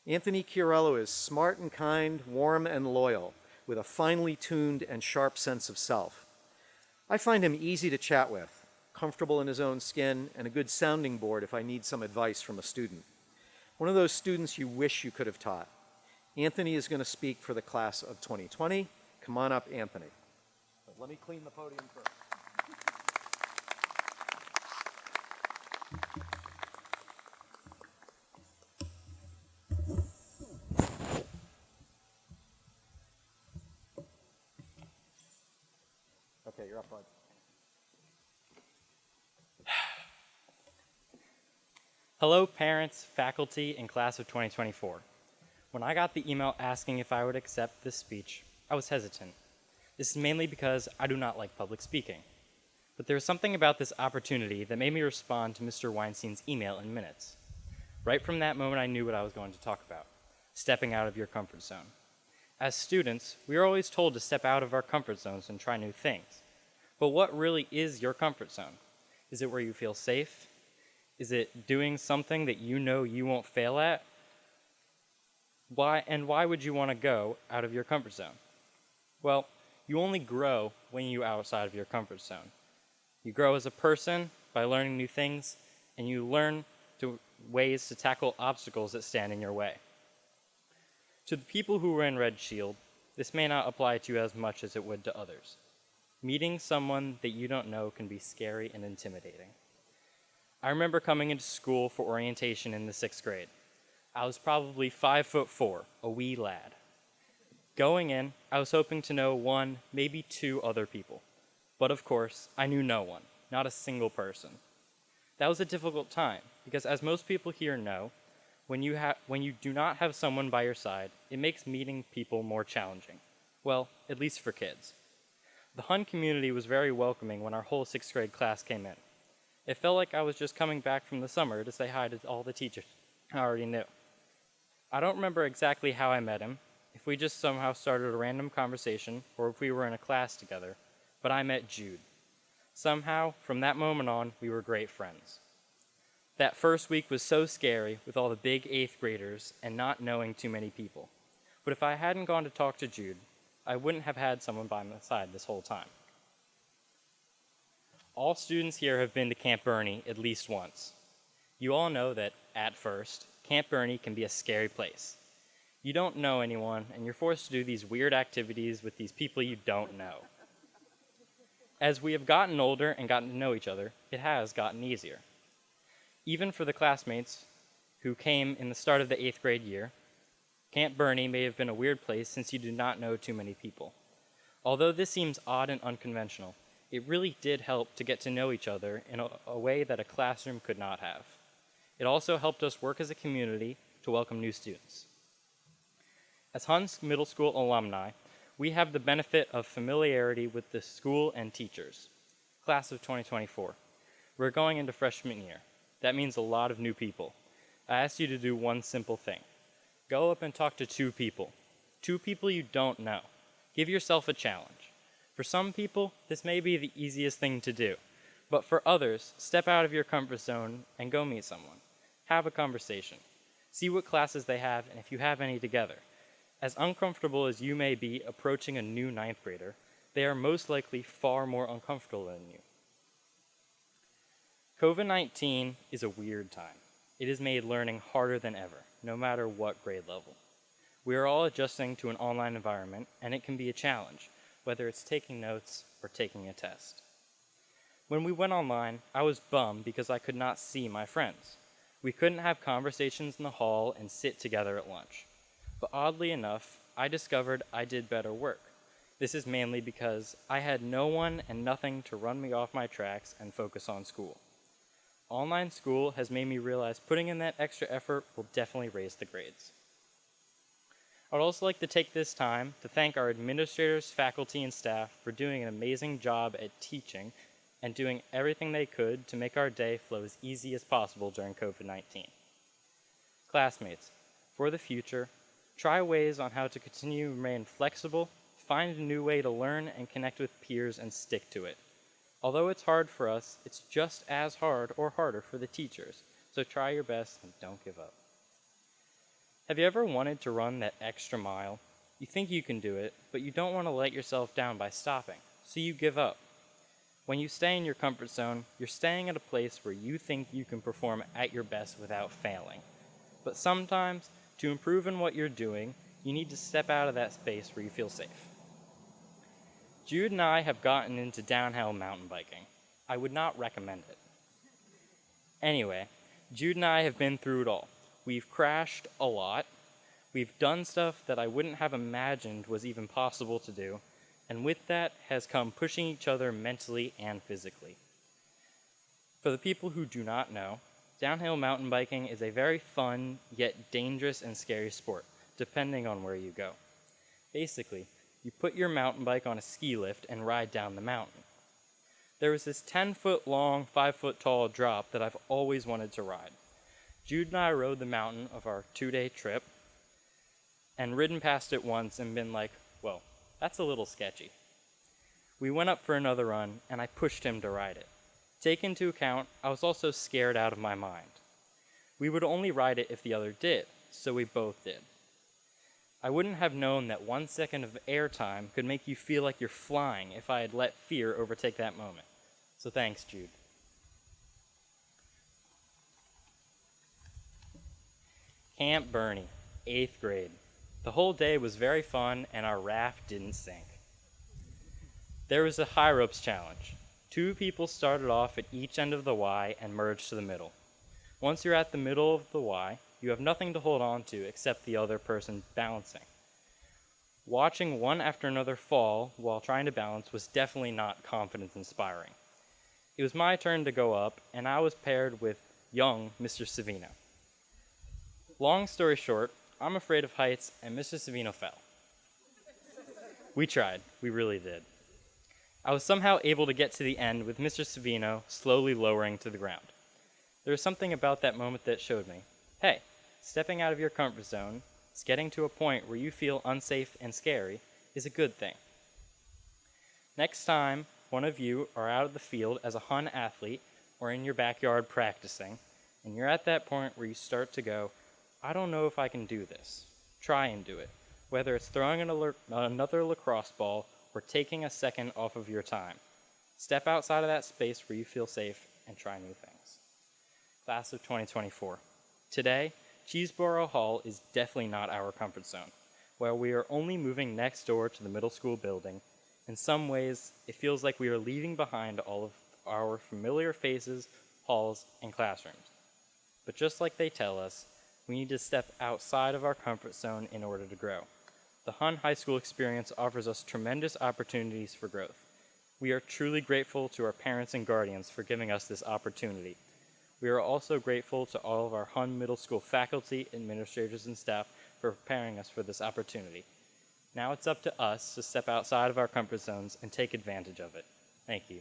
Anthony Chiarello is smart and kind, warm and loyal, with a finely tuned and sharp sense of self. I find him easy to chat with, comfortable in his own skin, and a good sounding board if I need some advice from a student. One of those students you wish you could have taught. Anthony is going to speak for the class of 2020. Come on up, Anthony. But let me clean the podium first. Okay, you're up, bud. Hello parents, faculty, and class of 2024. When I got the email asking if I would accept this speech, I was hesitant. This is mainly because I do not like public speaking. But there was something about this opportunity that made me respond to Mr. Weinstein's email in minutes. Right from that moment, I knew what I was going to talk about: stepping out of your comfort zone. As students, we are always told to step out of our comfort zones and try new things. But what really is your comfort zone? Is it where you feel safe? Is it doing something that you know you won't fail at? Why would you want to go out of your comfort zone? Well, you only grow when you're outside of your comfort zone. You grow as a person by learning new things, and you learn ways to tackle obstacles that stand in your way. To the people who were in Red Shield, this may not apply to you as much as it would to others. Meeting someone that you don't know can be scary and intimidating. I remember coming into school for orientation in the 6th grade. I was probably 5'4", a wee lad. Going in, I was hoping to know one, maybe two other people. But of course, I knew no one, not a single person. That was a difficult time, because as most people here know, when you do not have someone by your side, it makes meeting people more challenging. Well, at least for kids. The Hun community was very welcoming when our whole 6th grade class came in. It felt like I was just coming back from the summer to say hi to all the teachers I already knew. I don't remember exactly how I met him, if we just somehow started a random conversation, or if we were in a class together, but I met Jude. Somehow, from that moment on, we were great friends. That first week was so scary with all the big 8th graders and not knowing too many people. But if I hadn't gone to talk to Jude, I wouldn't have had someone by my side this whole time. All students here have been to Camp Bernie at least once. You all know that, at first, Camp Bernie can be a scary place. You don't know anyone, and you're forced to do these weird activities with these people you don't know. As we have gotten older and gotten to know each other, it has gotten easier. Even for the classmates who came in the start of the 8th grade year, Camp Bernie may have been a weird place since you do not know too many people. Although this seems odd and unconventional, it really did help to get to know each other in a way that a classroom could not have. It also helped us work as a community to welcome new students. As Hun Middle School alumni, we have the benefit of familiarity with the school and teachers. Class of 2024. We're going into freshman year. That means a lot of new people. I asked you to do one simple thing. Go up and talk to two people you don't know. Give yourself a challenge. For some people, this may be the easiest thing to do, but for others, step out of your comfort zone and go meet someone. Have a conversation. See what classes they have and if you have any together. As uncomfortable as you may be approaching a new 9th grader, they are most likely far more uncomfortable than you. COVID-19 is a weird time. It has made learning harder than ever, no matter what grade level. We are all adjusting to an online environment, and it can be a challenge, whether it's taking notes or taking a test. When we went online, I was bummed because I could not see my friends. We couldn't have conversations in the hall and sit together at lunch. But oddly enough, I discovered I did better work. This is mainly because I had no one and nothing to run me off my tracks and focus on school. Online school has made me realize putting in that extra effort will definitely raise the grades. I would also like to take this time to thank our administrators, faculty, and staff for doing an amazing job at teaching and doing everything they could to make our day flow as easy as possible during COVID-19. Classmates, for the future, try ways on how to continue to remain flexible, find a new way to learn and connect with peers and stick to it. Although it's hard for us, it's just as hard or harder for the teachers, so try your best and don't give up. Have you ever wanted to run that extra mile? You think you can do it, but you don't want to let yourself down by stopping, so you give up. When you stay in your comfort zone, you're staying at a place where you think you can perform at your best without failing. But sometimes, to improve in what you're doing, you need to step out of that space where you feel safe. Jude and I have gotten into downhill mountain biking. I would not recommend it. Anyway, Jude and I have been through it all. We've crashed a lot. We've done stuff that I wouldn't have imagined was even possible to do, and with that has come pushing each other mentally and physically. For the people who do not know, downhill mountain biking is a very fun, yet dangerous and scary sport, depending on where you go. Basically, you put your mountain bike on a ski lift and ride down the mountain. There was this 10-foot long, 5-foot tall drop that I've always wanted to ride. Jude and I rode the mountain of our 2-day trip and ridden past it once and been like, well, that's a little sketchy. We went up for another run and I pushed him to ride it. Take into account, I was also scared out of my mind. We would only ride it if the other did, so we both did. I wouldn't have known that 1 second of airtime could make you feel like you're flying if I had let fear overtake that moment. So thanks, Jude. Camp Bernie, 8th grade. The whole day was very fun and our raft didn't sink. There was a high ropes challenge. 2 people started off at each end of the Y and merged to the middle. Once you're at the middle of the Y, you have nothing to hold on to except the other person balancing. Watching one after another fall while trying to balance was definitely not confidence inspiring. It was my turn to go up, and I was paired with young Mr. Savino. Long story short, I'm afraid of heights, and Mr. Savino fell. We tried, we really did. I was somehow able to get to the end with Mr. Savino slowly lowering to the ground. There was something about that moment that showed me, hey, stepping out of your comfort zone, getting to a point where you feel unsafe and scary, is a good thing. Next time one of you are out of the field as a Hun athlete or in your backyard practicing, and you're at that point where you start to go, I don't know if I can do this. Try and do it, whether it's throwing another lacrosse ball or taking a second off of your time. Step outside of that space where you feel safe and try new things. Class of 2024. Today, Cheeseboro Hall is definitely not our comfort zone. While we are only moving next door to the middle school building, in some ways, it feels like we are leaving behind all of our familiar faces, halls, and classrooms. But just like they tell us, we need to step outside of our comfort zone in order to grow. The Hun High School experience offers us tremendous opportunities for growth. We are truly grateful to our parents and guardians for giving us this opportunity. We are also grateful to all of our Hun Middle School faculty, administrators, and staff for preparing us for this opportunity. Now it's up to us to step outside of our comfort zones and take advantage of it. Thank you.